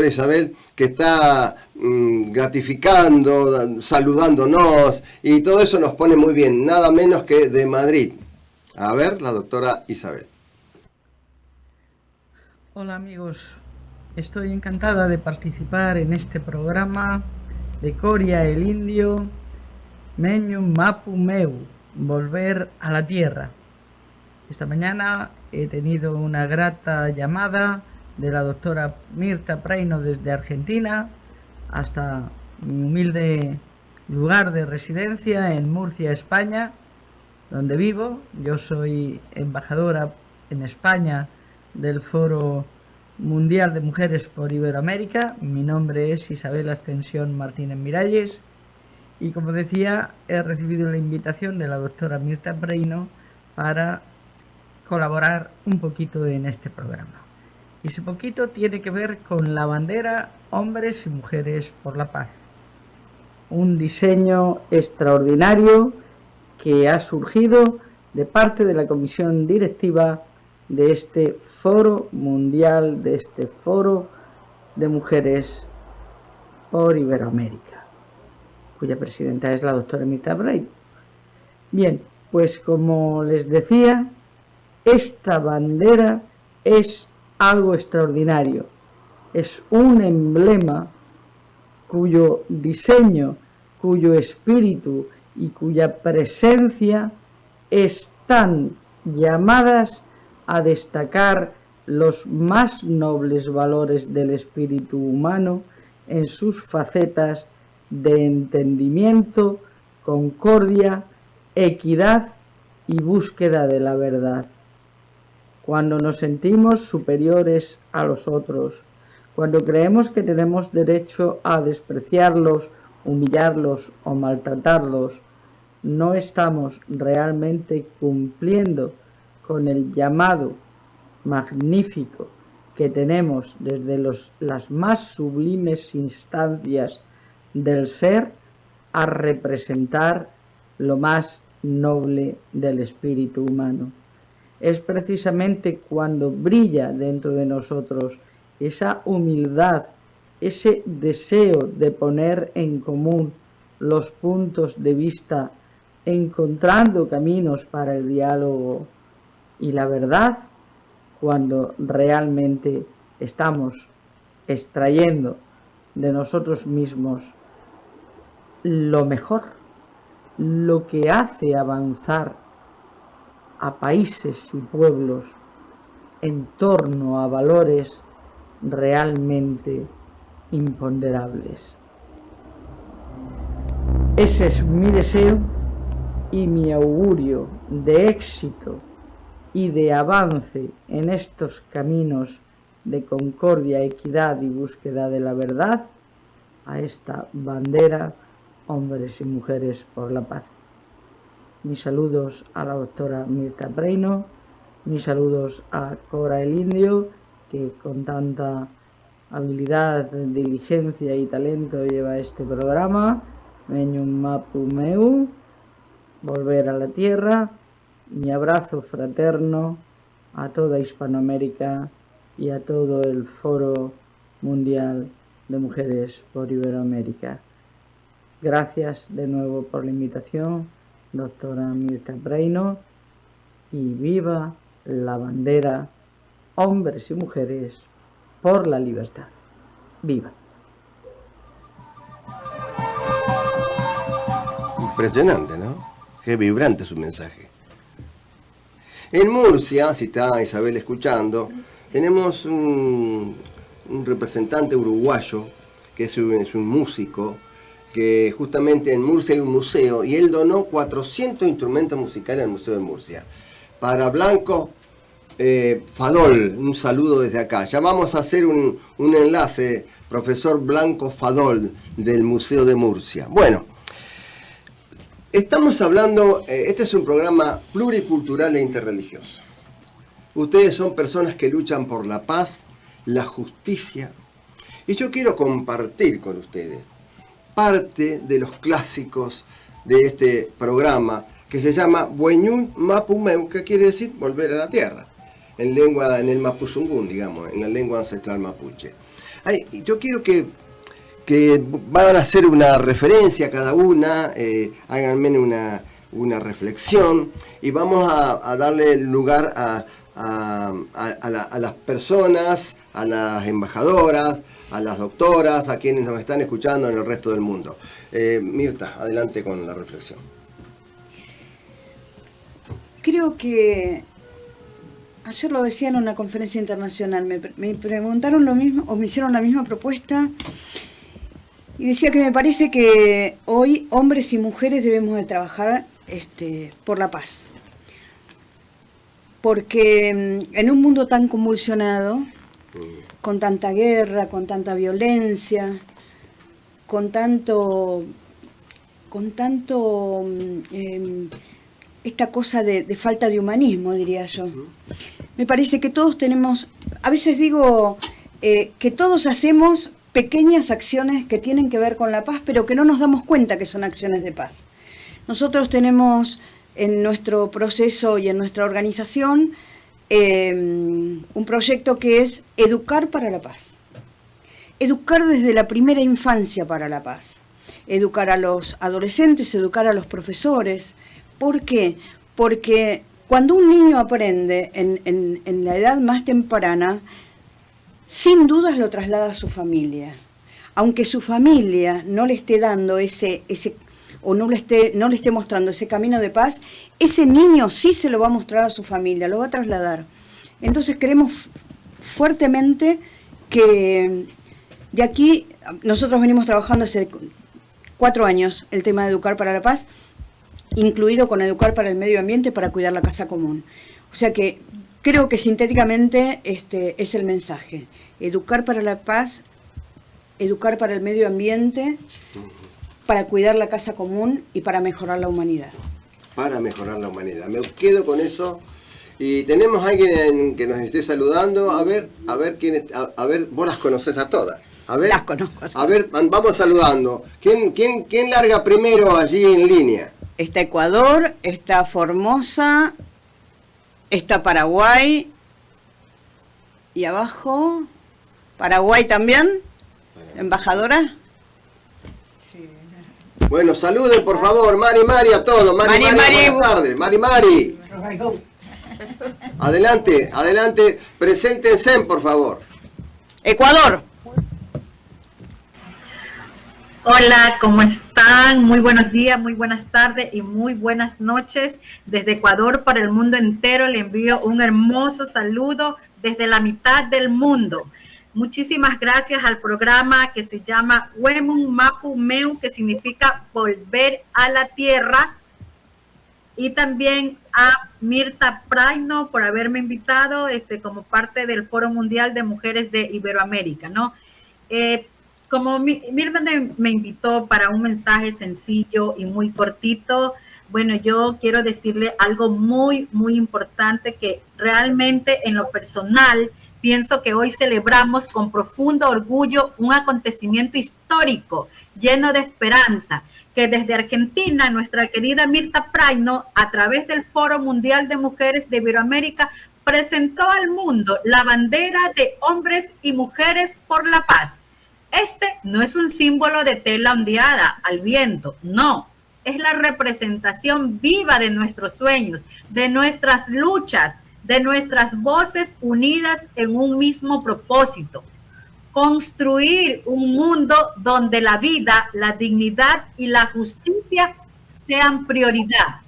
Isabel, que está gratificando, saludándonos, y todo eso nos pone muy bien, nada menos que de Madrid. A ver, la doctora Isabel. Hola amigos, estoy encantada de participar en este programa de Coria el Indio, Meñum Mapu Meu, Volver a la Tierra. Esta mañana he tenido una grata llamada de la doctora Mirta Preino desde Argentina hasta mi humilde lugar de residencia en Murcia, España, donde vivo. Yo soy embajadora en España del Foro Mundial de Mujeres por Iberoamérica. Mi nombre es Isabel Ascensión Martínez Miralles y, como decía, he recibido la invitación de la doctora Mirta Preino para colaborar un poquito en este programa. Y ese poquito tiene que ver con la bandera Hombres y Mujeres por la Paz. Un diseño extraordinario que ha surgido de parte de la comisión directiva de este foro mundial, de este foro de mujeres por Iberoamérica, cuya presidenta es la doctora Mirta Preino. Bien, pues como les decía, esta bandera es algo extraordinario, es un emblema cuyo diseño, cuyo espíritu y cuya presencia están llamadas a destacar los más nobles valores del espíritu humano en sus facetas de entendimiento, concordia, equidad y búsqueda de la verdad. Cuando nos sentimos superiores a los otros, cuando creemos que tenemos derecho a despreciarlos, humillarlos o maltratarlos, no estamos realmente cumpliendo con el llamado magnífico que tenemos desde las más sublimes instancias del ser a representar lo más noble del espíritu humano. Es precisamente cuando brilla dentro de nosotros esa humildad, ese deseo de poner en común los puntos de vista, encontrando caminos para el diálogo y la verdad, cuando realmente estamos extrayendo de nosotros mismos lo mejor, lo que hace avanzar a países y pueblos en torno a valores realmente imponderables. Ese es mi deseo y mi augurio de éxito y de avance en estos caminos de concordia, equidad y búsqueda de la verdad a esta bandera Hombres y Mujeres por la Paz. Mis saludos a la doctora Mirta Preino, mis saludos a Cora el Indio, que con tanta habilidad, diligencia y talento lleva este programa, Meñum Mapu Meu, Volver a la Tierra. Mi abrazo fraterno a toda Hispanoamérica y a todo el Foro Mundial de Mujeres por Iberoamérica. Gracias de nuevo por la invitación, doctora Mirta Preino, y viva la bandera Hombres y Mujeres por la Libertad. ¡Viva! Impresionante, ¿no? Qué vibrante su mensaje. En Murcia, si está Isabel escuchando, tenemos un representante uruguayo que es un músico, que justamente en Murcia hay un museo y él donó 400 instrumentos musicales al Museo de Murcia. Para Blanco Fadol, un saludo desde acá. Ya vamos a hacer un enlace, profesor Blanco Fadol del Museo de Murcia. Bueno, estamos hablando, este es un programa pluricultural e interreligioso. Ustedes son personas que luchan por la paz, la justicia, y yo quiero compartir con ustedes parte de los clásicos de este programa que se llama Weñún Mapu Meu, que quiere decir volver a la tierra, en el mapuzungún, digamos, en la lengua ancestral mapuche. Yo quiero que van a hacer una referencia cada una, háganme una reflexión y vamos a darle lugar a las personas, a las embajadoras, a las doctoras, a quienes nos están escuchando en el resto del mundo. Mirta, adelante con la reflexión. Creo que ayer lo decía en una conferencia internacional, me preguntaron lo mismo o me hicieron la misma propuesta y decía que me parece que hoy hombres y mujeres debemos de trabajar por la paz. Porque en un mundo tan convulsionado, con tanta guerra, con tanta violencia, con tanto esta cosa de falta de humanismo, diría yo. Me parece que todos tenemos, a veces digo que todos hacemos pequeñas acciones que tienen que ver con la paz, pero que no nos damos cuenta que son acciones de paz. Nosotros tenemos en nuestro proceso y en nuestra organización un proyecto que es educar para la paz. Educar desde la primera infancia para la paz. Educar a los adolescentes, educar a los profesores. ¿Por qué? Porque cuando un niño aprende en la edad más temprana, sin dudas lo traslada a su familia. Aunque su familia no le esté dando o no le esté mostrando ese camino de paz, ese niño sí se lo va a mostrar a su familia, lo va a trasladar. Entonces creemos fuertemente que de aquí, nosotros venimos trabajando hace 4 años el tema de educar para la paz, incluido con educar para el medio ambiente para cuidar la casa común. O sea que creo que sintéticamente es el mensaje. Educar para la paz, educar para el medio ambiente, para cuidar la casa común y para mejorar la humanidad. Para mejorar la humanidad. Me quedo con eso. Y tenemos a alguien que nos esté saludando. A ver quién, a ver, vos las conocés a todas. A ver, las conozco. A ver, vamos saludando. ¿Quién larga primero allí en línea? Está Ecuador, está Formosa, está Paraguay y abajo Paraguay también, embajadora. Bueno, saluden por favor, Mari a todos. Mari, buenas tardes. Mari. Adelante, preséntense por favor. Ecuador. Hola, ¿cómo están? Muy buenos días, muy buenas tardes y muy buenas noches. Desde Ecuador para el mundo entero le envío un hermoso saludo desde la mitad del mundo. Muchísimas gracias al programa que se llama Wemun Mapu Meu, que significa volver a la tierra. Y también a Mirta Praino por haberme invitado como parte del Foro Mundial de Mujeres de Iberoamérica, ¿no? Como Mirta me invitó para un mensaje sencillo y muy cortito, bueno, yo quiero decirle algo muy, muy importante que realmente en lo personal pienso que hoy celebramos con profundo orgullo un acontecimiento histórico lleno de esperanza, que desde Argentina, nuestra querida Mirta Praino, a través del Foro Mundial de Mujeres de Iberoamérica, presentó al mundo la bandera de hombres y mujeres por la paz. Este no es un símbolo de tela ondeada al viento, no. Es la representación viva de nuestros sueños, de nuestras luchas, de nuestras voces unidas en un mismo propósito. Construir un mundo donde la vida, la dignidad y la justicia sean prioridad.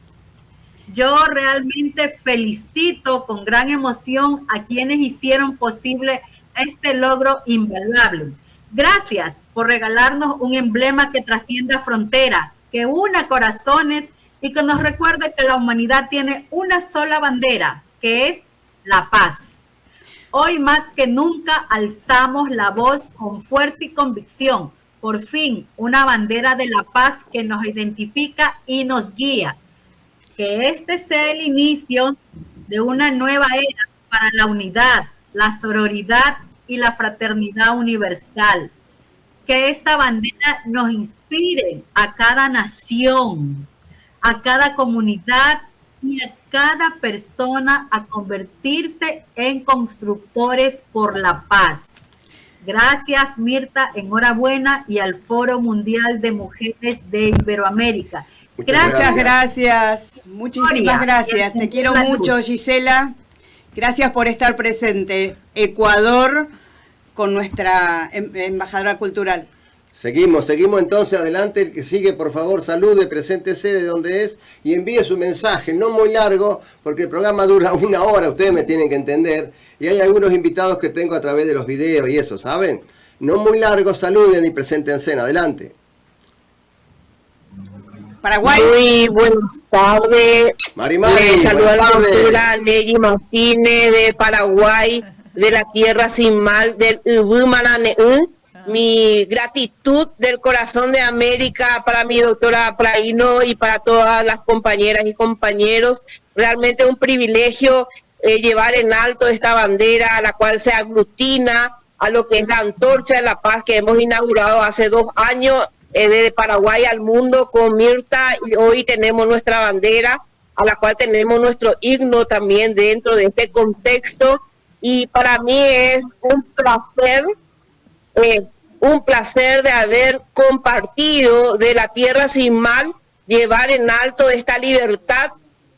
Yo realmente felicito con gran emoción a quienes hicieron posible este logro invaluable. Gracias por regalarnos un emblema que trascienda frontera, que una corazones y que nos recuerde que la humanidad tiene una sola bandera, que es la paz. Hoy más que nunca alzamos la voz con fuerza y convicción. Por fin, una bandera de la paz que nos identifica y nos guía. Que este sea el inicio de una nueva era para la unidad, la sororidad y la fraternidad universal. Que esta bandera nos inspire a cada nación, a cada comunidad y a cada persona a convertirse en constructores por la paz. Gracias, Mirta, enhorabuena, y al Foro Mundial de Mujeres de Iberoamérica. Gracias. Muchísimas gracias. Te quiero mucho, Gisela. Gracias por estar presente. Ecuador con nuestra embajadora cultural. Seguimos entonces adelante. El que sigue, por favor, salude, preséntese de dónde es y envíe su mensaje, no muy largo, porque el programa dura 1 hora, ustedes me tienen que entender, y hay algunos invitados que tengo a través de los videos y eso, ¿saben? No muy largo, saluden y preséntense, adelante. Paraguay. Muy buenas tardes. Mari, saluda a la doctora Legi Martínez de Paraguay, de la tierra sin mal, del Ubumaraneú. Mi gratitud del corazón de América para mi doctora Praino y para todas las compañeras y compañeros. Realmente un privilegio llevar en alto esta bandera a la cual se aglutina a lo que es la Antorcha de la Paz que hemos inaugurado hace 2 años de Paraguay al mundo con Mirta, y hoy tenemos nuestra bandera a la cual tenemos nuestro himno también dentro de este contexto, y para mí es un placer de haber compartido de la tierra sin mal, llevar en alto esta libertad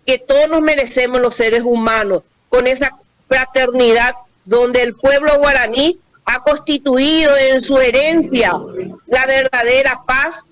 que todos nos merecemos los seres humanos, con esa fraternidad donde el pueblo guaraní ha constituido en su herencia la verdadera paz,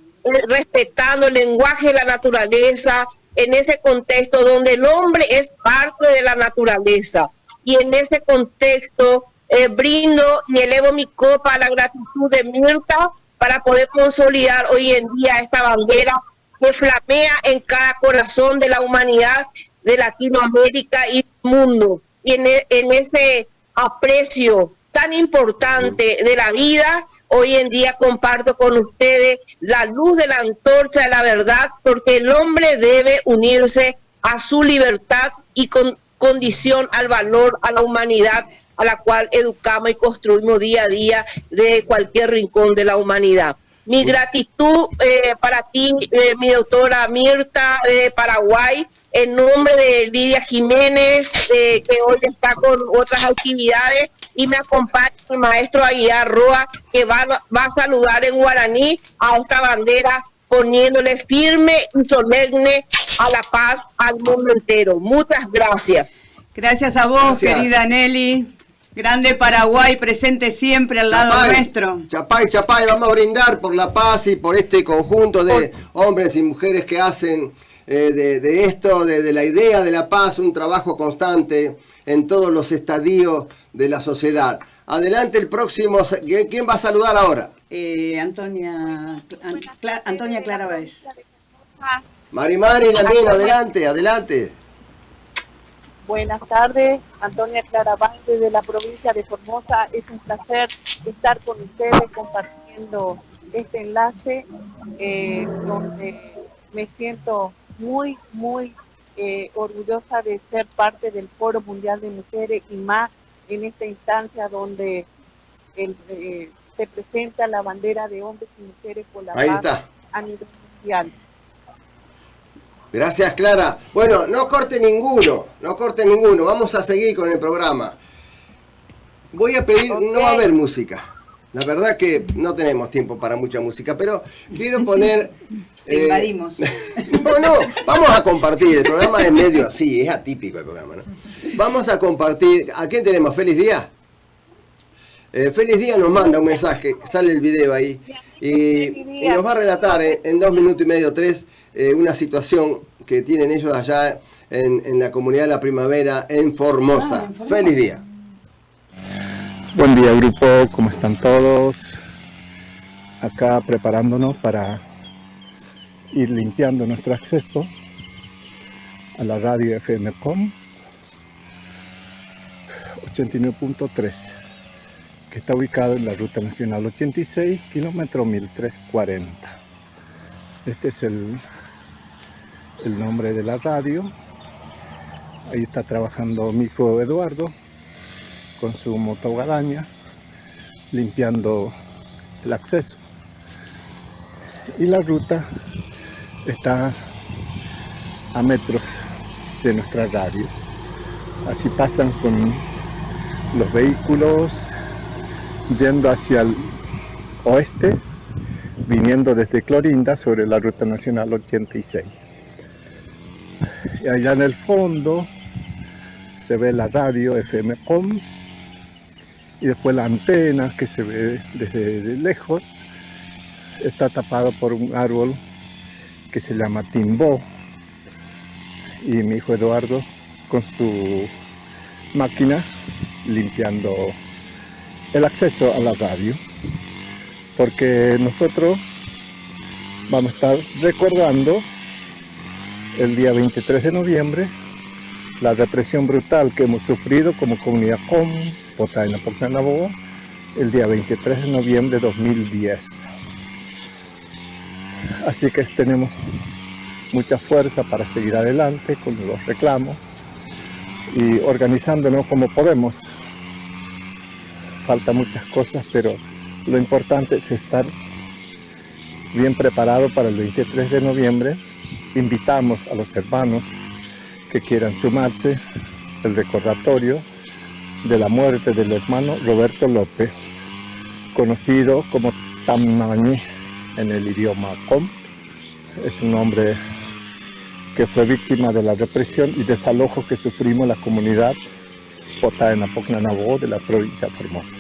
respetando el lenguaje de la naturaleza, en ese contexto donde el hombre es parte de la naturaleza. Y en ese contexto brindo y elevo mi copa a la gratitud de Mirta para poder consolidar hoy en día esta bandera que flamea en cada corazón de la humanidad, de Latinoamérica y del mundo. Y en ese aprecio tan importante de la vida, hoy en día comparto con ustedes la luz de la antorcha de la verdad, porque el hombre debe unirse a su libertad y con condición al valor, a la humanidad, a la cual educamos y construimos día a día de cualquier rincón de la humanidad. Mi gratitud para ti, mi doctora Mirta de Paraguay, en nombre de Lidia Jiménez, que hoy está con otras actividades, y me acompaña el maestro Aguilar Roa, que va a saludar en guaraní a esta bandera, poniéndole firme y solemne a la paz al mundo entero. Muchas gracias. Gracias a vos, querida Nelly. Grande Paraguay, presente siempre al lado nuestro. Chapay, vamos a brindar por la paz y por este conjunto de hombres y mujeres que hacen de esto, de la idea de la paz, un trabajo constante en todos los estadios de la sociedad. Adelante el próximo. ¿Quién va a saludar ahora? Antonia Clara Báez. Mari, también, adelante. Buenas tardes, Antonia Clara Báez desde la provincia de Formosa. Es un placer estar con ustedes compartiendo este enlace donde me siento muy orgullosa de ser parte del Foro Mundial de Mujeres, y más en esta instancia donde se presenta la bandera de hombres y mujeres por la paz a nivel mundial. Gracias, Clara. Bueno, no corte ninguno. Vamos a seguir con el programa. Voy a pedir, no va a haber música. La verdad que no tenemos tiempo para mucha música, pero quiero poner... Te invadimos. No, vamos a compartir. El programa es medio así, es atípico el programa, ¿no? Vamos a compartir. ¿A quién tenemos? ¿Feliz Día? Feliz Día nos manda un mensaje, sale el video ahí, y nos va a relatar en 2 minutos y medio, 3, una situación que tienen ellos allá en la comunidad de la Primavera en Formosa. Feliz día. Buen día, grupo, ¿cómo están todos? Acá preparándonos para ir limpiando nuestro acceso a la radio FM.com 89.3, que está ubicado en la Ruta Nacional 86, kilómetro 1340. Este es el nombre de la radio. Ahí está trabajando mi hijo Eduardo con su motoguadaña, limpiando el acceso. Y la ruta está a metros de nuestra radio. Así pasan con los vehículos yendo hacia el oeste, viniendo desde Clorinda sobre la Ruta Nacional 86. Y allá en el fondo se ve la radio FM.com y después la antena que se ve desde lejos. Está tapado por un árbol que se llama timbó, y mi hijo Eduardo con su máquina limpiando el acceso a la radio, porque nosotros vamos a estar recordando el día 23 de noviembre la represión brutal que hemos sufrido como comunidad COM, Potaina Pocnanaboa, el día 23 de noviembre de 2010. Así que tenemos mucha fuerza para seguir adelante con los reclamos y organizándonos como podemos. Faltan muchas cosas, pero lo importante es estar bien preparado para el 23 de noviembre. Invitamos a los hermanos que quieran sumarse el recordatorio de la muerte del hermano Roberto López, conocido como Tamnañi en el idioma Com. Es un hombre que fue víctima de la represión y desalojo que sufrimos la comunidad Potaina Pocnanaboa de la provincia de Formosa.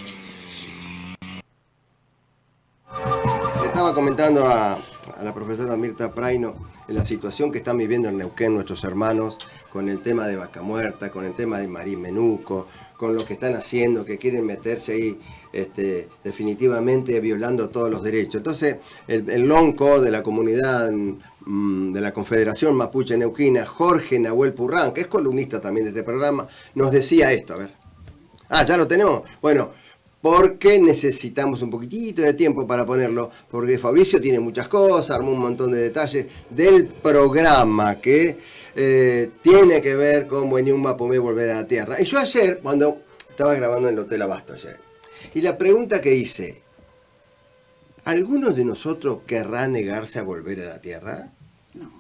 Le estaba comentando a la profesora Mirta Praino en la situación que están viviendo en Neuquén nuestros hermanos con el tema de Vaca Muerta, con el tema de Marimenuco, con lo que están haciendo, que quieren meterse ahí definitivamente violando todos los derechos. Entonces, el lonco de la comunidad de la Confederación Mapuche Neuquina, Jorge Nahuel Purrán, que es columnista también de este programa, nos decía esto, a ver. Ah, ¿ya lo tenemos? Bueno, porque necesitamos un poquitito de tiempo para ponerlo, porque Fabricio tiene muchas cosas, armó un montón de detalles del programa que tiene que ver con Buenium Mapumé volver a la tierra. Y yo ayer, cuando estaba grabando en el Hotel Abasto ayer, y la pregunta que hice, ¿alguno de nosotros querrá negarse a volver a la tierra? No.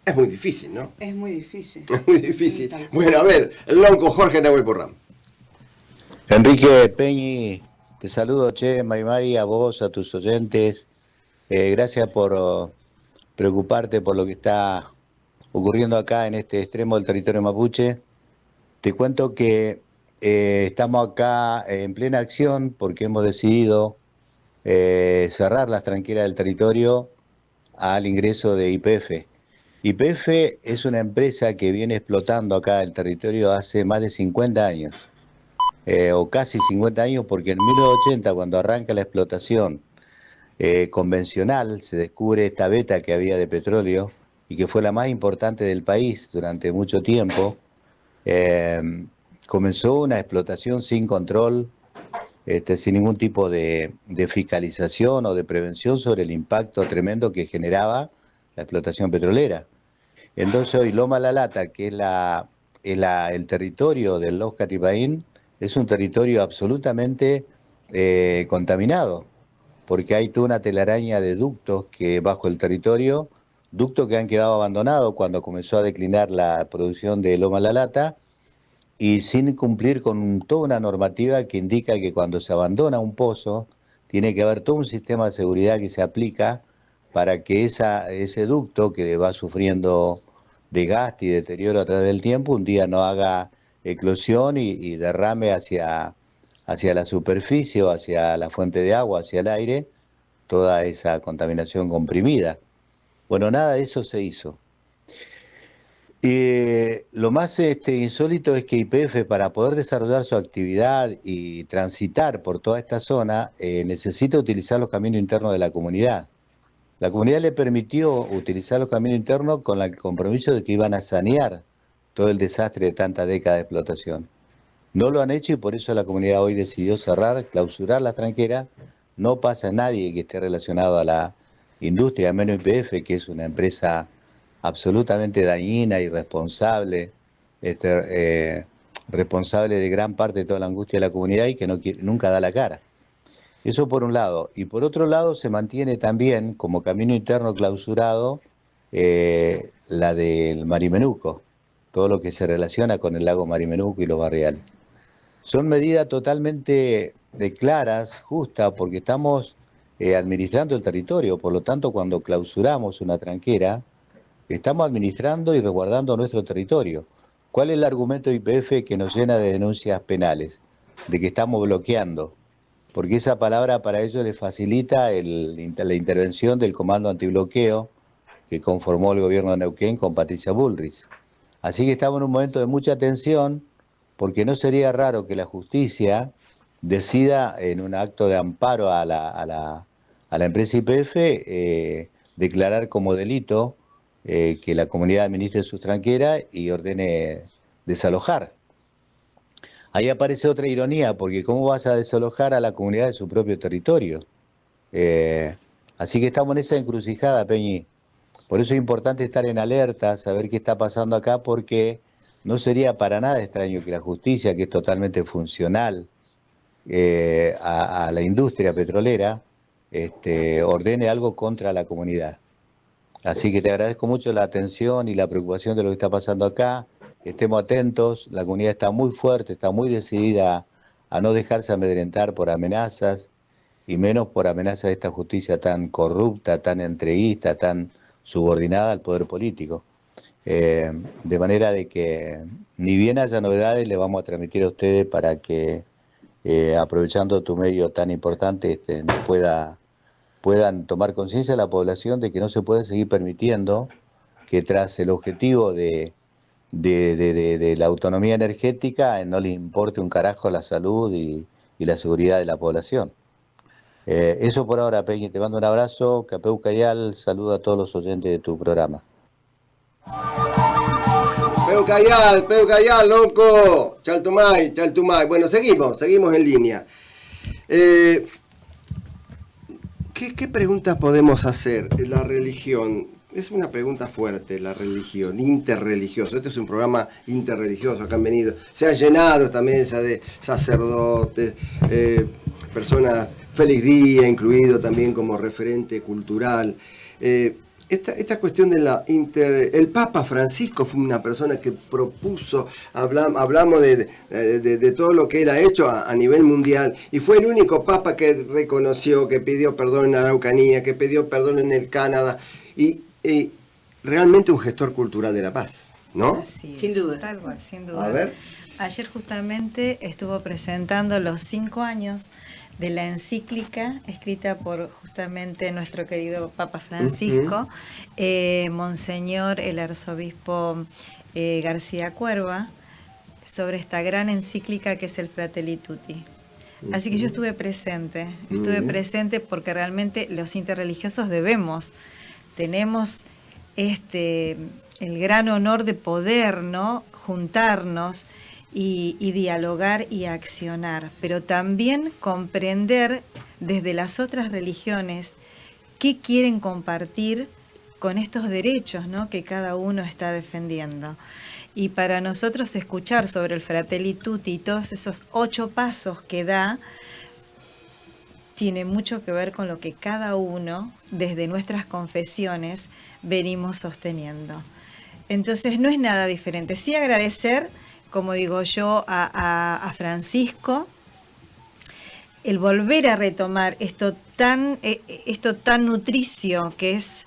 Es muy difícil, ¿no? Es muy difícil. Es muy difícil. Bueno, a ver, el lonco Jorge Nahuel Purrán. Enrique Peñi, te saludo, che, Mari, a vos, a tus oyentes. Gracias por preocuparte por lo que está ocurriendo acá en este extremo del territorio mapuche. Te cuento que estamos acá en plena acción porque hemos decidido cerrar las tranqueras del territorio al ingreso de YPF. YPF es una empresa que viene explotando acá el territorio hace más de 50 años. O casi 50 años, porque en 1980, cuando arranca la explotación convencional, se descubre esta veta que había de petróleo y que fue la más importante del país durante mucho tiempo. Comenzó una explotación sin control, sin ningún tipo de fiscalización o de prevención sobre el impacto tremendo que generaba la explotación petrolera. Entonces hoy Loma La Lata, que es el territorio del Los Catipaín, es un territorio absolutamente contaminado, porque hay toda una telaraña de ductos que bajo el territorio, ductos que han quedado abandonados cuando comenzó a declinar la producción de Loma La Lata, y sin cumplir con toda una normativa que indica que cuando se abandona un pozo, tiene que haber todo un sistema de seguridad que se aplica para que ese ducto que va sufriendo desgaste y deterioro a través del tiempo, un día no haga eclosión y derrame hacia la superficie o hacia la fuente de agua, hacia el aire, toda esa contaminación comprimida. Bueno, nada de eso se hizo. Lo más insólito es que YPF, para poder desarrollar su actividad y transitar por toda esta zona, necesita utilizar los caminos internos de la comunidad. La comunidad le permitió utilizar los caminos internos con el compromiso de que iban a sanear todo el desastre de tantas décadas de explotación. No lo han hecho y por eso la comunidad hoy decidió cerrar, clausurar la tranquera. No pasa nadie que esté relacionado a la industria, menos YPF, que es una empresa absolutamente dañina, irresponsable, responsable de gran parte de toda la angustia de la comunidad y que nunca da la cara. Eso por un lado. Y por otro lado se mantiene también como camino interno clausurado la del Marimenuco, todo lo que se relaciona con el lago Marimenuco y los barriales. son medidas totalmente claras, justas, porque estamos administrando el territorio. Por lo tanto, cuando clausuramos una tranquera, estamos administrando y resguardando nuestro territorio. ¿Cuál es el argumento de YPF que nos llena de denuncias penales? De que estamos bloqueando. Porque esa palabra para ellos les facilita la intervención del Comando Antibloqueo que conformó el gobierno de Neuquén con Patricia Bullrich. Así que estamos en un momento de mucha tensión, porque no sería raro que la justicia decida en un acto de amparo a la empresa YPF declarar como delito que la comunidad administre sus tranqueras y ordene desalojar. Ahí aparece otra ironía, porque ¿cómo vas a desalojar a la comunidad de su propio territorio? Así que estamos en esa encrucijada, Peñi. Por eso es importante estar en alerta, saber qué está pasando acá, porque no sería para nada extraño que la justicia, que es totalmente funcional a la industria petrolera, ordene algo contra la comunidad. Así que te agradezco mucho la atención y la preocupación de lo que está pasando acá. Estemos atentos, la comunidad está muy fuerte, está muy decidida a no dejarse amedrentar por amenazas, y menos por amenazas de esta justicia tan corrupta, tan entreguista, tan subordinada al poder político. De manera de que, ni bien haya novedades, le vamos a transmitir a ustedes para que, aprovechando tu medio tan importante, puedan tomar conciencia de la población de que no se puede seguir permitiendo que tras el objetivo de la autonomía energética no le importe un carajo la salud y la seguridad de la población. Eso por ahora, Peñi, te mando un abrazo, Capeu Cayal, saludo a todos los oyentes de tu programa. Peu Cayal, loco. Chaltumay. Bueno, seguimos en línea. ¿Qué preguntas podemos hacer? La religión. Es una pregunta fuerte, la religión, interreligioso. Este es un programa interreligioso, acá han venido. Se ha llenado esta mesa de sacerdotes, personas, Félix Díaz incluido también como referente cultural. Esta cuestión de el Papa Francisco fue una persona que propuso, hablamos de todo lo que él ha hecho a nivel mundial, y fue el único Papa que reconoció, que pidió perdón en la Araucanía, que pidió perdón en el Canadá, y realmente un gestor cultural de la paz, ¿no? Así Sin es, duda. tal cual, sin duda. A ver. Ayer justamente estuvo presentando los 5 años de la encíclica escrita por justamente nuestro querido Papa Francisco, Monseñor el arzobispo García Cuerva, sobre esta gran encíclica que es el Fratelli Tutti. Así que yo estuve presente porque realmente los interreligiosos tenemos el gran honor de poder, ¿no?, juntarnos y dialogar y accionar, pero también comprender desde las otras religiones qué quieren compartir con estos derechos, ¿no?, que cada uno está defendiendo. Y para nosotros escuchar sobre el Fratelli Tutti y todos esos 8 pasos que da, tiene mucho que ver con lo que cada uno, desde nuestras confesiones, venimos sosteniendo. Entonces no es nada diferente. Sí agradecer, como digo yo, a Francisco, el volver a retomar esto tan nutricio que es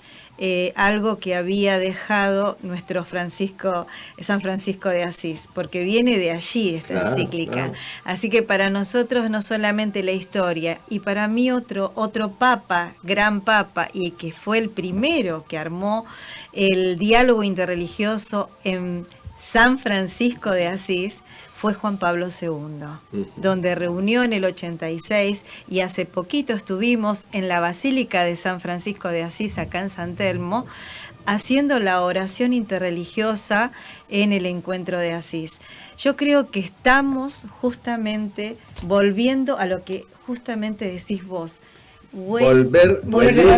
algo que había dejado nuestro San Francisco de Asís, porque viene de allí esta encíclica. Claro. Así que para nosotros no solamente la historia, y para mí otro papa, gran papa, y que fue el primero que armó el diálogo interreligioso en San Francisco de Asís, fue Juan Pablo II, donde reunió en el 86, y hace poquito estuvimos en la Basílica de San Francisco de Asís, acá en San Telmo, haciendo la oración interreligiosa en el encuentro de Asís. Yo creo que estamos justamente volviendo a lo que justamente decís vos. Volver a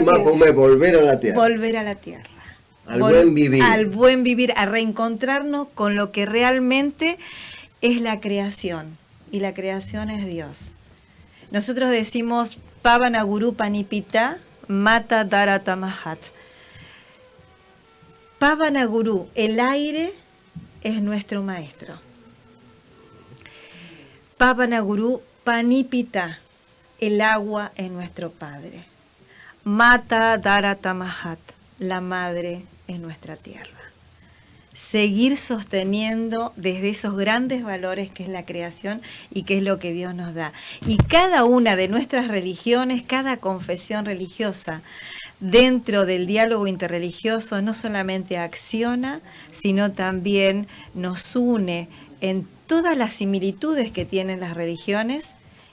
la tierra. Volver a la tierra. Al buen vivir. Al buen vivir, a reencontrarnos con lo que realmente es la creación, y la creación es Dios. Nosotros decimos Pavana Guru Panipita Mata Dharata Mahat. Pavana Guru, el aire, es nuestro maestro. Papanagurú Panipita, el agua es nuestro Padre. Mata Daratamahat, la madre es nuestra tierra. Seguir sosteniendo desde esos grandes valores que es la creación y que es lo que Dios nos da. Y cada una de nuestras religiones, cada confesión religiosa, dentro del diálogo interreligioso, no solamente acciona, sino también nos une en todas las similitudes que tienen las religiones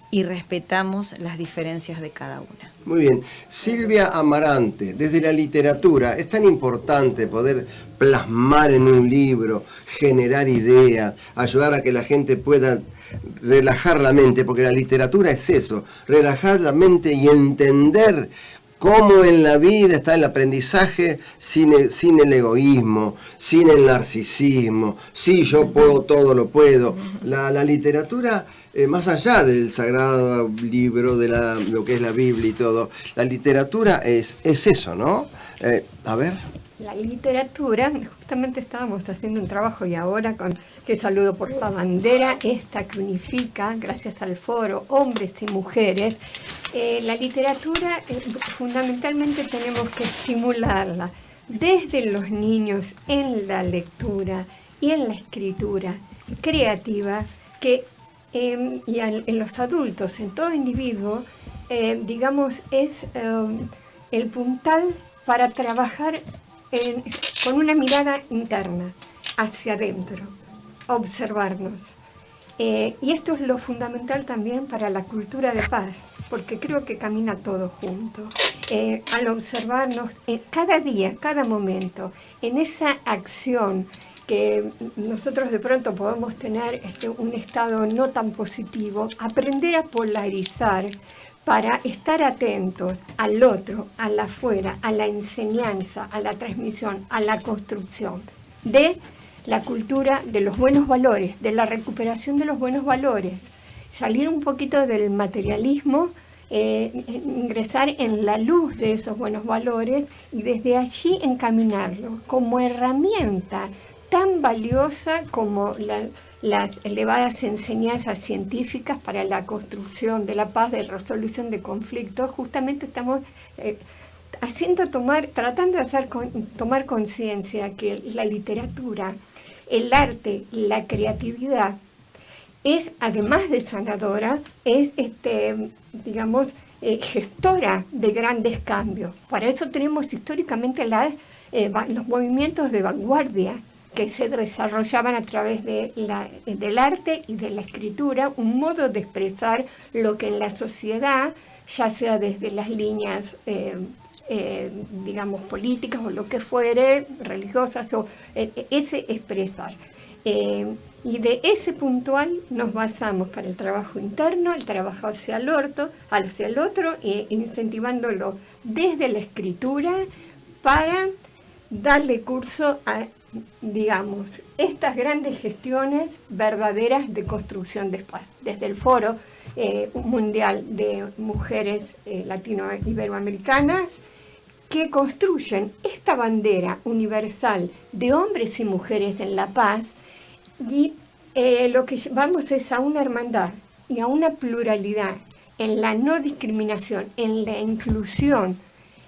y respetamos las diferencias de cada una. Muy bien. Silvia Amarante, desde la literatura, es tan importante poder plasmar en un libro, generar ideas, ayudar a que la gente pueda relajar la mente, porque la literatura es eso, relajar la mente y entender cómo en la vida está el aprendizaje sin el egoísmo, sin el narcisismo. Sí, yo puedo todo, lo puedo. La literatura, más allá del sagrado libro, de lo que es la Biblia y todo, la literatura es eso, ¿no? A ver. La literatura, justamente estábamos haciendo un trabajo y ahora que saludo por la bandera, esta que unifica, gracias al foro, hombres y mujeres. La literatura fundamentalmente tenemos que estimularla desde los niños en la lectura y en la escritura creativa, y en los adultos, en todo individuo, digamos, es el puntal para trabajar con una mirada interna, hacia adentro, observarnos. Y esto es lo fundamental también para la cultura de paz, porque creo que camina todo junto. Al observarnos cada día, cada momento, en esa acción que nosotros de pronto podemos tener un estado no tan positivo, aprender a polarizar para estar atentos al otro, al afuera, a la enseñanza, a la transmisión, a la construcción de la cultura de los buenos valores, de la recuperación de los buenos valores, salir un poquito del materialismo, ingresar en la luz de esos buenos valores y desde allí encaminarlo como herramienta tan valiosa como las elevadas enseñanzas científicas para la construcción de la paz, de resolución de conflictos. Justamente estamos tratando de tomar conciencia que la literatura, el arte, la creatividad es, además de sanadora, es gestora de grandes cambios. Para eso tenemos históricamente los movimientos de vanguardia que se desarrollaban a través del arte y de la escritura, un modo de expresar lo que en la sociedad, ya sea desde las líneas políticas o lo que fuere, religiosas, o ese expresar. Y de ese puntual nos basamos para el trabajo interno, el trabajo hacia el otro, incentivándolo desde la escritura para darle curso a, estas grandes gestiones verdaderas de construcción de paz. Desde el Foro Mundial de Mujeres Latino-Iberoamericanas, que construyen esta bandera universal de hombres y mujeres en la paz, y lo que vamos es a una hermandad y a una pluralidad en la no discriminación, en la inclusión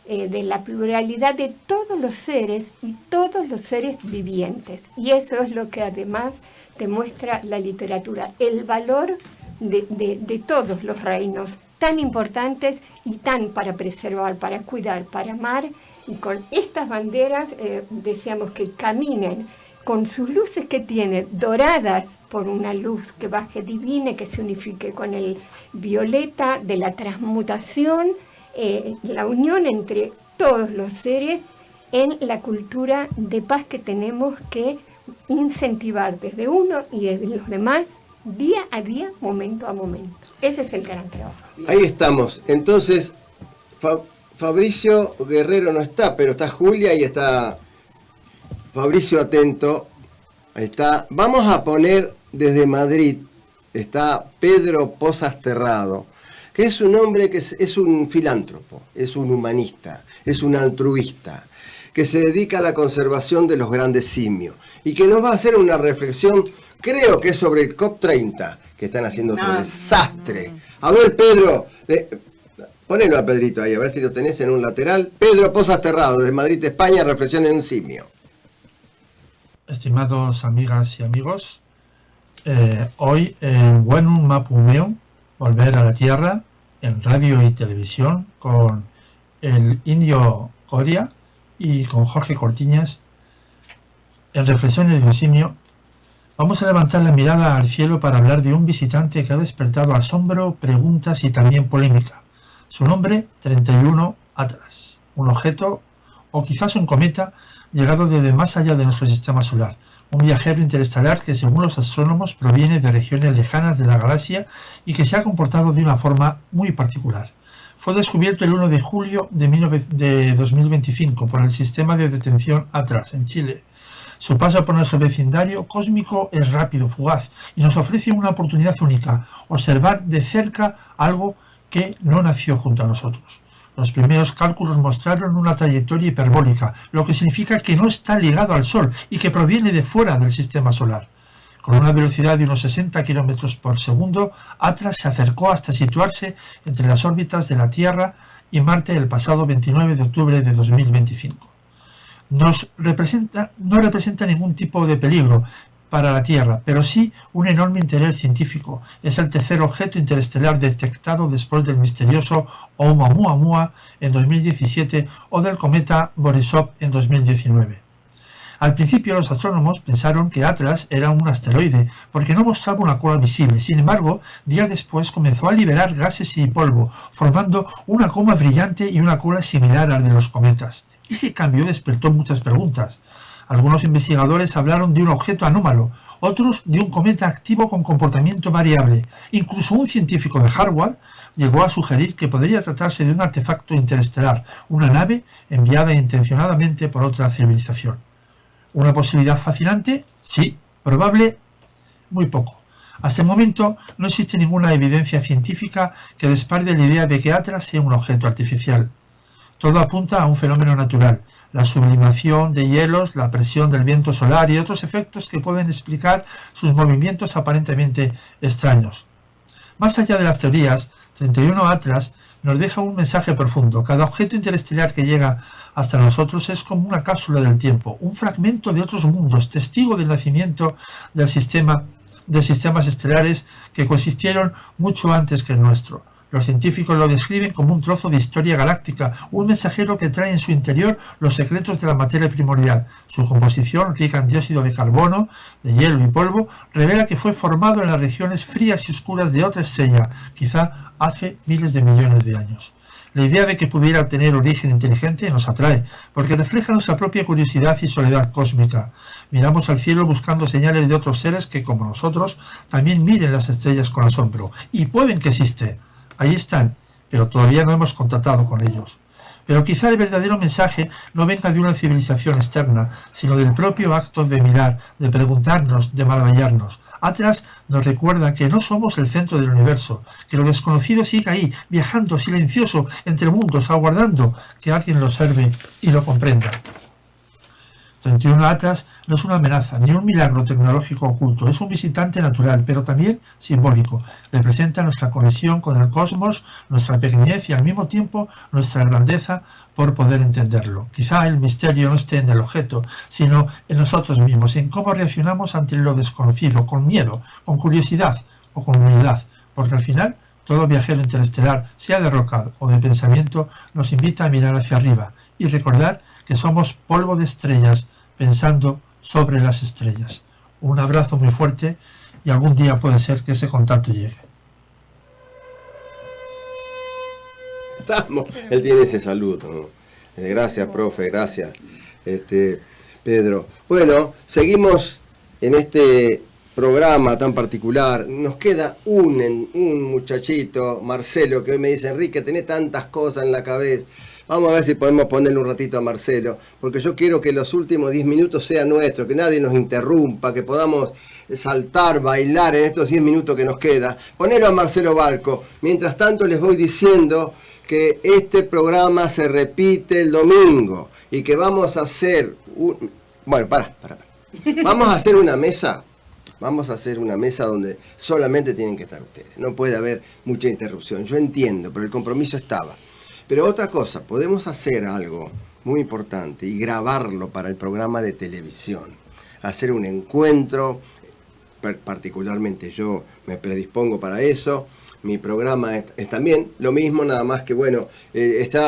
de la pluralidad de todos los seres y todos los seres vivientes. Y eso es lo que además te muestra la literatura, el valor de todos los reinos tan importantes y tan para preservar, para cuidar, para amar. Y con estas banderas deseamos que caminen con sus luces que tienen, doradas por una luz que baje divina, que se unifique con el violeta de la transmutación, la unión entre todos los seres en la cultura de paz que tenemos que incentivar desde uno y desde los demás, día a día, momento a momento. Ese es el gran trabajo. Ahí estamos. Entonces, Fabricio Guerrero no está, pero está Julia y está Fabricio atento. Ahí está. Vamos a poner desde Madrid, está Pedro Pozas Terrado, que es un hombre que es un filántropo, es un humanista, es un altruista, que se dedica a la conservación de los grandes simios y que nos va a hacer una reflexión, creo que es sobre el COP30, que están haciendo otro desastre. A ver, Pedro, ponelo a Pedrito ahí, a ver si lo tenés en un lateral. Pedro Pozas Terrado, desde Madrid, España, Reflexión en un simio. Estimados amigas y amigos, hoy en Wenum Mapu Meu, Volver a la Tierra, en radio y televisión, con el indio Coria y con Jorge Cortiñas, en Reflexión en un simio, vamos a levantar la mirada al cielo para hablar de un visitante que ha despertado asombro, preguntas y también polémica. Su nombre, 31 Atlas, un objeto o quizás un cometa llegado desde más allá de nuestro sistema solar, un viajero interestelar que según los astrónomos proviene de regiones lejanas de la galaxia y que se ha comportado de una forma muy particular. Fue descubierto el 1 de julio de 2025 por el sistema de detención Atlas en Chile. Su paso por nuestro vecindario cósmico es rápido, fugaz, y nos ofrece una oportunidad única, observar de cerca algo que no nació junto a nosotros. Los primeros cálculos mostraron una trayectoria hiperbólica, lo que significa que no está ligado al Sol y que proviene de fuera del sistema solar. Con una velocidad de unos 60 km por segundo, Atlas se acercó hasta situarse entre las órbitas de la Tierra y Marte el pasado 29 de octubre de 2025. No representa ningún tipo de peligro para la Tierra, pero sí un enorme interés científico. Es el tercer objeto interestelar detectado después del misterioso Oumuamua en 2017 o del cometa Borisov en 2019. Al principio los astrónomos pensaron que Atlas era un asteroide porque no mostraba una cola visible. Sin embargo, días después comenzó a liberar gases y polvo, formando una coma brillante y una cola similar a la de los cometas. Ese cambio despertó muchas preguntas. Algunos investigadores hablaron de un objeto anómalo, otros de un cometa activo con comportamiento variable. Incluso un científico de Harvard llegó a sugerir que podría tratarse de un artefacto interestelar, una nave enviada intencionadamente por otra civilización. ¿Una posibilidad fascinante? Sí. ¿Probable? Muy poco. Hasta el momento no existe ninguna evidencia científica que respalde la idea de que Atlas sea un objeto artificial. Todo apunta a un fenómeno natural, la sublimación de hielos, la presión del viento solar y otros efectos que pueden explicar sus movimientos aparentemente extraños. Más allá de las teorías, 31 Atlas nos deja un mensaje profundo. Cada objeto interestelar que llega hasta nosotros es como una cápsula del tiempo, un fragmento de otros mundos, testigo del nacimiento de sistemas estelares que coexistieron mucho antes que el nuestro. Los científicos lo describen como un trozo de historia galáctica, un mensajero que trae en su interior los secretos de la materia primordial. Su composición, rica en dióxido de carbono, de hielo y polvo, revela que fue formado en las regiones frías y oscuras de otra estrella, quizá hace miles de millones de años. La idea de que pudiera tener origen inteligente nos atrae, porque refleja nuestra propia curiosidad y soledad cósmica. Miramos al cielo buscando señales de otros seres que, como nosotros, también miren las estrellas con asombro, y pueden que existen. Ahí están, pero todavía no hemos contactado con ellos. Pero quizá el verdadero mensaje no venga de una civilización externa, sino del propio acto de mirar, de preguntarnos, de maravillarnos. Atlas nos recuerda que no somos el centro del universo, que lo desconocido sigue ahí, viajando silencioso entre mundos, aguardando que alguien lo observe y lo comprenda. 31 Atlas no es una amenaza, ni un milagro tecnológico oculto, es un visitante natural, pero también simbólico. Representa nuestra conexión con el cosmos, nuestra pequeñez y al mismo tiempo nuestra grandeza por poder entenderlo. Quizá el misterio no esté en el objeto, sino en nosotros mismos, en cómo reaccionamos ante lo desconocido, con miedo, con curiosidad o con humildad, porque al final todo viajero interestelar, sea de roca o de pensamiento, nos invita a mirar hacia arriba y recordar que somos polvo de estrellas pensando sobre las estrellas. Un abrazo muy fuerte y algún día puede ser que ese contacto llegue. Estamos. Él tiene ese saludo, ¿no? Gracias, profe, gracias, Pedro. Bueno, seguimos en este programa tan particular. Nos queda un muchachito, Marcelo, que hoy me dice: Enrique, tenés tantas cosas en la cabeza. Vamos a ver si podemos ponerle un ratito a Marcelo, porque yo quiero que los últimos 10 minutos sean nuestros, que nadie nos interrumpa, que podamos saltar, bailar en estos 10 minutos que nos queda. Ponelo a Marcelo Balco. Mientras tanto les voy diciendo que este programa se repite el domingo y que vamos a hacer Vamos a hacer una mesa Vamos a hacer una mesa donde solamente tienen que estar ustedes. No puede haber mucha interrupción. Yo entiendo, pero el compromiso estaba. Pero otra cosa, podemos hacer algo muy importante y grabarlo para el programa de televisión. Hacer un encuentro, particularmente yo me predispongo para eso. Mi programa es también lo mismo, nada más que bueno,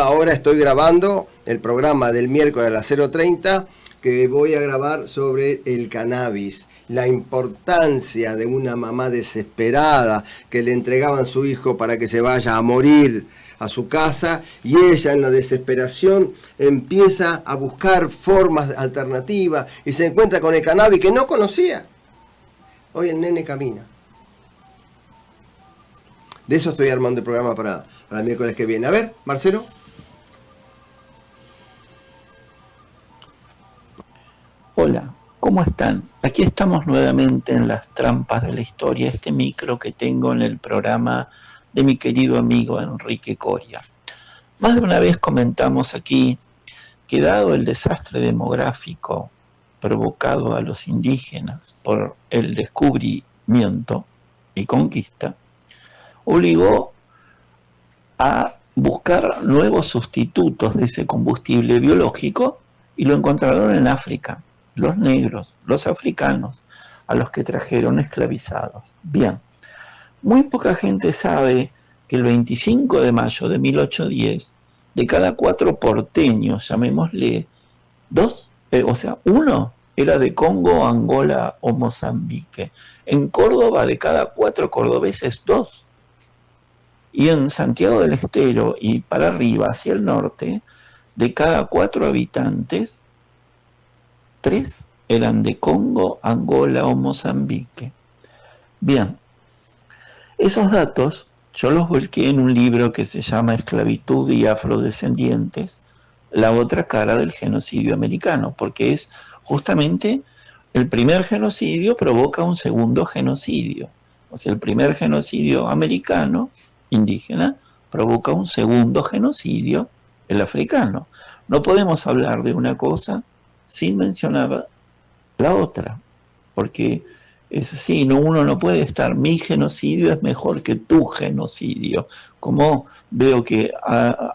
ahora estoy grabando el programa del miércoles a las 0:30 que voy a grabar sobre el cannabis. La importancia de una mamá desesperada que le entregaban su hijo para que se vaya a morir a su casa y ella en la desesperación empieza a buscar formas alternativas y se encuentra con el cannabis que no conocía. Hoy el nene camina. De eso estoy armando el programa para el miércoles que viene. A ver, Marcelo. Hola, ¿cómo están? Aquí estamos nuevamente en las trampas de la historia, este micro que tengo en el programa de mi querido amigo Enrique Coria. Más de una vez comentamos aquí que dado el desastre demográfico provocado a los indígenas por el descubrimiento y conquista, obligó a buscar nuevos sustitutos de ese combustible biológico y lo encontraron en África. Los negros, los africanos, a los que trajeron esclavizados. Bien, muy poca gente sabe que el 25 de mayo de 1810, de cada 4 porteños, llamémosle, 2, uno era de Congo, Angola o Mozambique. En Córdoba, de cada 4 cordobeses, 2. Y en Santiago del Estero y para arriba, hacia el norte, de cada 4 habitantes, 3 eran de Congo, Angola o Mozambique. Bien, esos datos yo los volqué en un libro que se llama Esclavitud y Afrodescendientes, la otra cara del genocidio americano, porque es justamente el primer genocidio provoca un segundo genocidio. O sea, el primer genocidio americano, indígena, provoca un segundo genocidio, el africano. No podemos hablar de una cosa sin mencionar la otra, porque es así, uno no puede estar, mi genocidio es mejor que tu genocidio, como veo que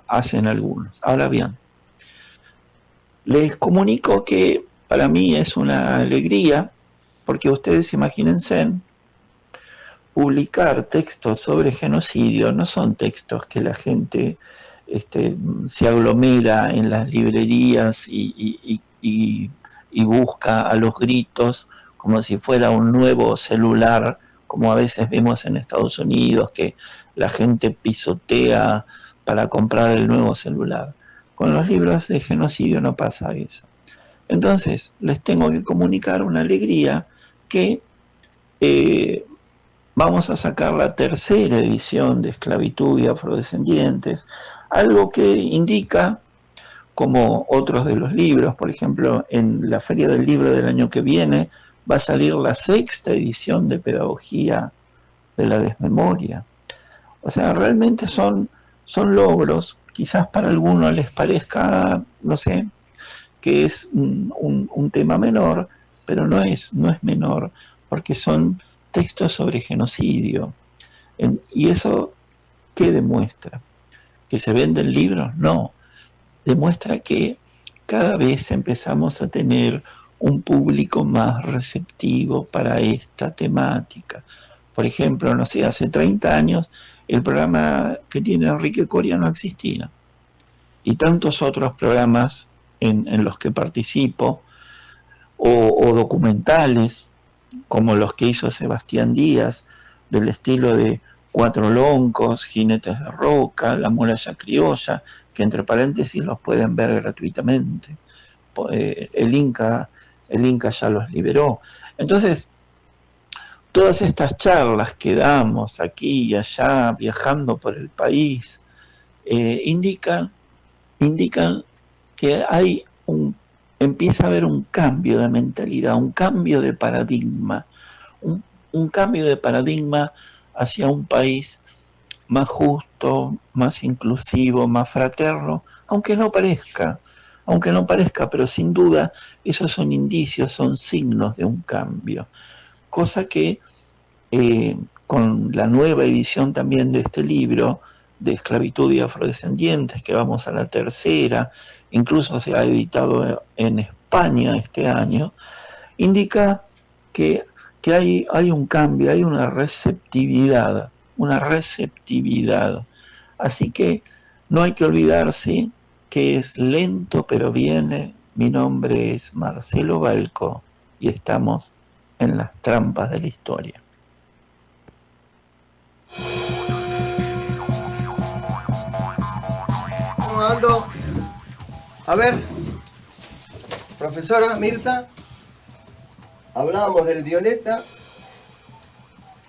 hacen algunos. Ahora bien, les comunico que para mí es una alegría, porque ustedes imagínense, publicar textos sobre genocidio no son textos que la gente se aglomera en las librerías y busca a los gritos como si fuera un nuevo celular, como a veces vemos en Estados Unidos, que la gente pisotea para comprar el nuevo celular. Con los libros de genocidio no pasa eso. Entonces, les tengo que comunicar una alegría que vamos a sacar la tercera edición de Esclavitud y Afrodescendientes, algo que indica, como otros de los libros, por ejemplo, en la Feria del Libro del año que viene, va a salir la 6ª edición de Pedagogía de la Desmemoria. O sea, realmente son logros, quizás para algunos les parezca, no sé, que es un tema menor, pero no es menor, porque son textos sobre genocidio. ¿Y eso qué demuestra? ¿Que se venden libros? No. Demuestra que cada vez empezamos a tener un público más receptivo para esta temática. Por ejemplo, no sé, hace 30 años el programa que tiene Enrique Coria no existía. Y tantos otros programas en los que participo, o documentales, como los que hizo Sebastián Díaz, del estilo de Cuatro Loncos, Jinetes de Roca, La Muralla Criolla, que entre paréntesis los pueden ver gratuitamente. El Inca ya los liberó. Entonces, todas estas charlas que damos aquí y allá, viajando por el país, indican que empieza a haber un cambio de mentalidad, un cambio de paradigma, un cambio de paradigma hacia un país más justo, más inclusivo, más fraterno, aunque no parezca, pero sin duda esos son indicios, son signos de un cambio. cosa que con la nueva edición también de este libro, de Esclavitud y Afrodescendientes, que vamos a la tercera, incluso se ha editado en España este año, indica que hay un cambio, hay una receptividad. Así que no hay que olvidarse que es lento pero viene. Mi nombre es Marcelo Balco y estamos en las trampas de la historia. ¿Cómo ando? A ver, profesora Mirta, hablábamos del violeta,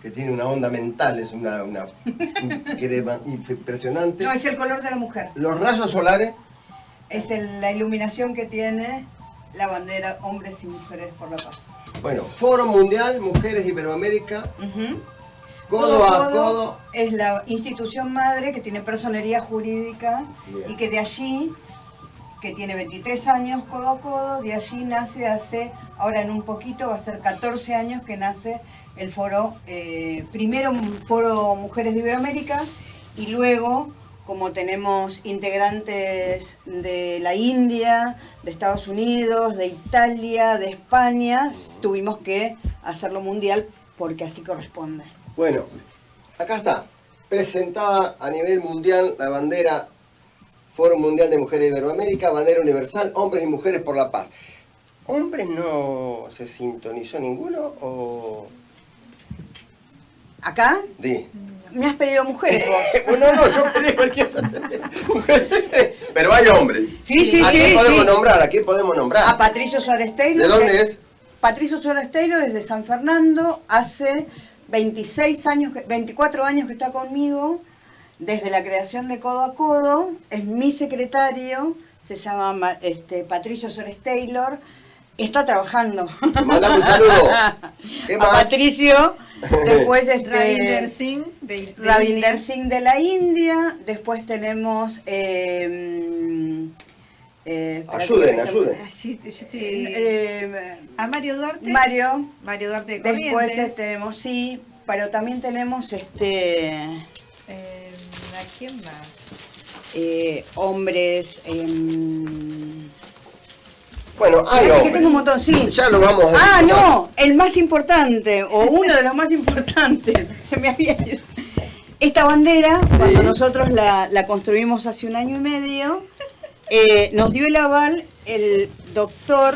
que tiene una onda mental, es una crema impresionante. No, es el color de la mujer. Los rayos solares. Es la iluminación que tiene la bandera Hombres y Mujeres por la Paz. Bueno, Foro Mundial Mujeres Iberoamérica, codo a codo. Es la institución madre que tiene personería jurídica. Bien. Y que de allí, que tiene 23 años codo a codo, de allí nace ahora en un poquito, va a ser 14 años que nace el foro, primero Foro Mujeres de Iberoamérica y luego, como tenemos integrantes de la India, de Estados Unidos, de Italia, de España, tuvimos que hacerlo mundial porque así corresponde. Bueno, acá está, presentada a nivel mundial la bandera Foro Mundial de Mujeres de Iberoamérica, bandera universal, hombres y mujeres por la paz. ¿Hombres no se sintonizó ninguno o...? ¿Acá? Sí. Me has pedido mujeres vos. No, yo pedí cualquier... Pero hay hombres. Sí, ¿A quién podemos nombrar? ¿A quién podemos nombrar? A Patricio Suárez Taylor. ¿De dónde es? Patricio Suárez Taylor es de San Fernando, hace 24 años que está conmigo, desde la creación de Codo a Codo, es mi secretario, se llama Patricio Suárez Taylor, está trabajando. Mandame un saludo. ¿Qué más? A Patricio, después Ravinder Singh Ravinder Singh de la India, después tenemos... ayuden. A Mario Duarte. Mario Duarte de Corrientes. Después tenemos, sí, pero también tenemos ¿a quién más? hombres. Bueno, hay hombres. Que tengo un montón, sí. Ya lo vamos a Ah, no, el más importante, o uno de los más importantes, se me había ido. Esta bandera, cuando nosotros la construimos hace 1 año y medio, nos dio el aval el doctor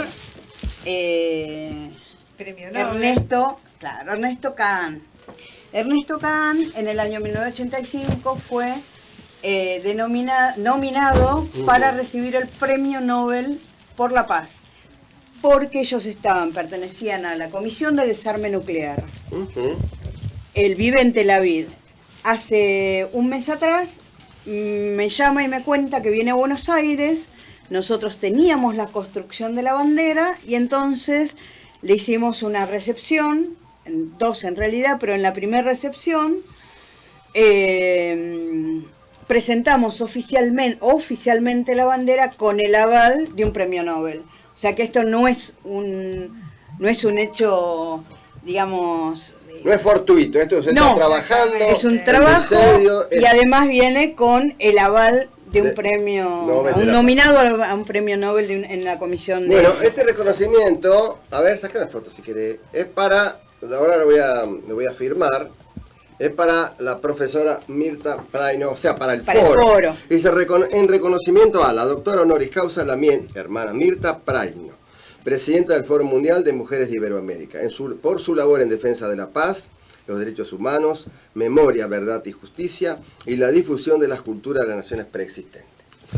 Ernesto Kahn. Ernesto Kahn en el año 1985 fue nominado para recibir el Premio Nobel por la Paz, porque ellos pertenecían a la Comisión de Desarme Nuclear. Él vive en Tel Aviv. Hace un mes atrás me llama y me cuenta que viene a Buenos Aires. Nosotros teníamos la construcción de la bandera y entonces le hicimos una recepción, 2 en realidad, pero en la primera recepción presentamos oficialmente la bandera con el aval de un premio Nobel. O sea que esto no es un hecho, digamos... No es fortuito, esto se está trabajando. Es un trabajo y además viene con el aval de un premio, nominado a un premio Nobel en la comisión de... Bueno, este reconocimiento, a ver, saca la foto si querés, es para, ahora lo voy a firmar, es para la profesora Mirta Praino, o sea, para el foro. Dice, en reconocimiento a la doctora honoris causa la hermana Mirta Praino, presidenta del Foro Mundial de Mujeres de Iberoamérica, por su labor en defensa de la paz, los derechos humanos, memoria, verdad y justicia, y la difusión de las culturas de las naciones preexistentes.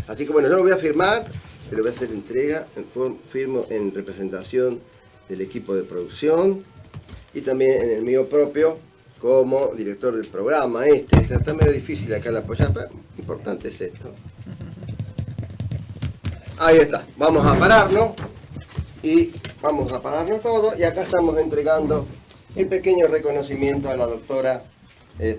Así que bueno, yo lo voy a firmar, se lo voy a hacer entrega, firmo en representación del equipo de producción, y también en el mío propio, como director del programa. Está medio difícil acá la apoyar, pero importante es esto. Ahí está, vamos a pararnos. Y vamos a pararnos todo, y acá estamos entregando el pequeño reconocimiento a la doctora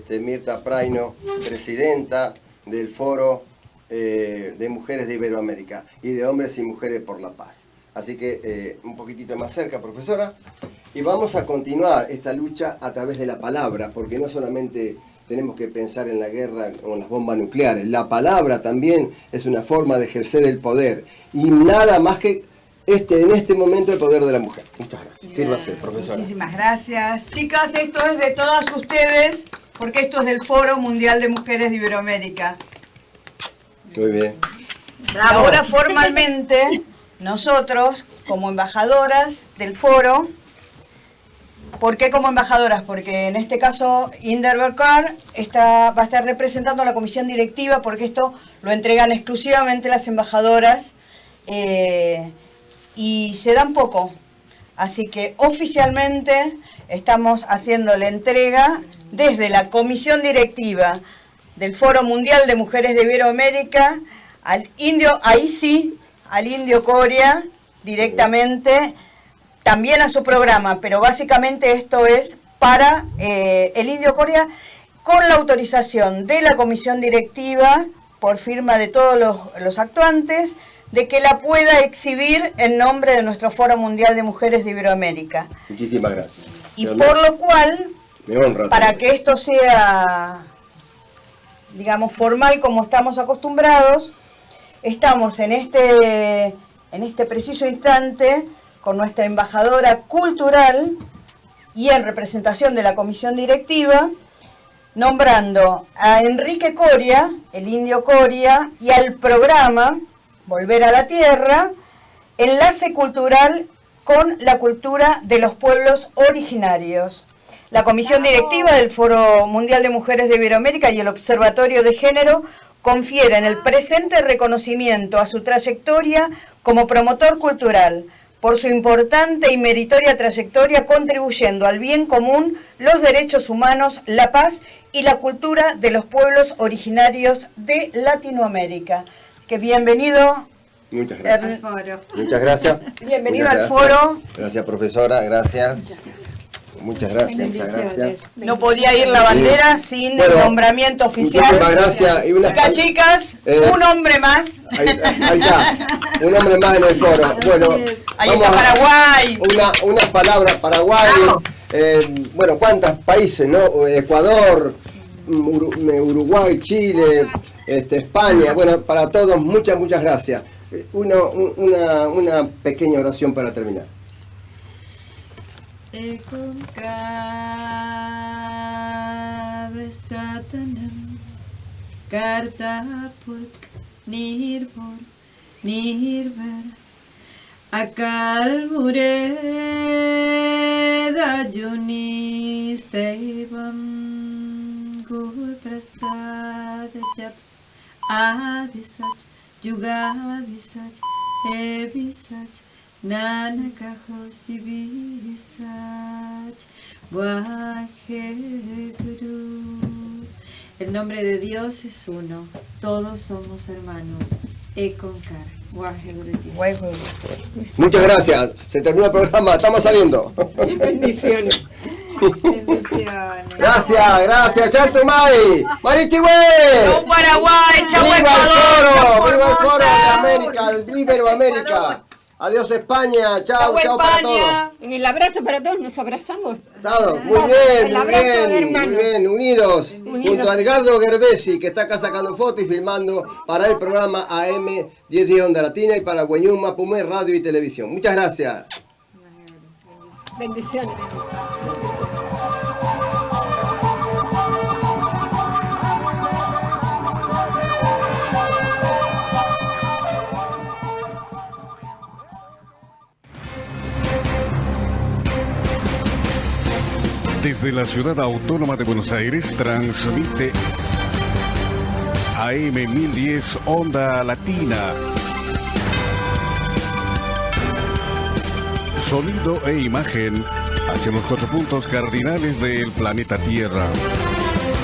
Mirta Praino, presidenta del Foro de Mujeres de Iberoamérica y de Hombres y Mujeres por la Paz. Así que un poquitito más cerca, profesora. Y vamos a continuar esta lucha a través de la palabra, porque no solamente tenemos que pensar en la guerra con las bombas nucleares, la palabra también es una forma de ejercer el poder, y nada más que en este momento el poder de la mujer. Muchas gracias. Sírvase, profesora. Muchísimas gracias. Chicas, esto es de todas ustedes, porque esto es del Foro Mundial de Mujeres de Iberoamérica. Muy bien. Bravo. Ahora formalmente, nosotros, como embajadoras del foro, ¿por qué como embajadoras? Porque en este caso Inder Berkar va a estar representando a la comisión directiva, porque esto lo entregan exclusivamente las embajadoras y se dan poco. Así que oficialmente estamos haciendo la entrega desde la comisión directiva del Foro Mundial de Mujeres de Iberoamérica al indio, ahí sí, al indio Coria, directamente, también a su programa, pero básicamente esto es para el indio Coria, con la autorización de la comisión directiva, por firma de todos los actuantes, de que la pueda exhibir en nombre de nuestro Foro Mundial de Mujeres de Iberoamérica. Muchísimas gracias. Y por lo cual, me honra para también que esto sea, digamos, formal como estamos acostumbrados, estamos en este preciso instante con nuestra embajadora cultural y en representación de la comisión directiva, nombrando a Enrique Coria, el indio Coria, y al programa Volver a la Tierra, enlace cultural con la cultura de los pueblos originarios. La comisión directiva del Foro Mundial de Mujeres de Iberoamérica y el Observatorio de Género confieren el presente reconocimiento a su trayectoria como promotor cultural, por su importante y meritoria trayectoria contribuyendo al bien común, los derechos humanos, la paz y la cultura de los pueblos originarios de Latinoamérica. Que bienvenido. Muchas gracias. Muchas gracias. Bienvenido Muchas al foro. Gracias, profesora. Gracias. Muchas gracias. Muchas gracias. No podía ir la bandera sin el nombramiento oficial. Muchísimas gracias. Y chicas, un hombre más. Ahí está. Un hombre más en el foro. Bueno, ahí está Paraguay. Unas palabras. Paraguay. Bueno, ¿cuántos países, no? Ecuador, Uruguay, Chile, España. Bueno, para todos, muchas gracias. Una pequeña oración para terminar. Akal mureda juni seivam gur prasad jap adisach yugadisach evisach nanakahosi visach Waheguru. El nombre de Dios es uno, todos somos hermanos. Ekonkar. Muchas gracias. Se terminó el programa. Estamos saliendo. Bendiciones. Gracias. Chantumay. Marichihue. ¡Chau Paraguay! ¡Chau Ecuador! ¡Viva el foro de América! ¡El Iberoamérica! Adiós España. Chao para todos. En el abrazo para todos, nos abrazamos. Todos. Muy bien, unidos. Junto a Edgardo Gerbesi, que está acá sacando fotos y filmando para el programa AM 1010 Onda Latina y para Guayum Mapumé Radio y Televisión. Muchas gracias. Bendiciones. Desde la ciudad autónoma de Buenos Aires transmite AM 1010 Onda Latina. Sonido e imagen hacia los 4 puntos cardinales del planeta Tierra.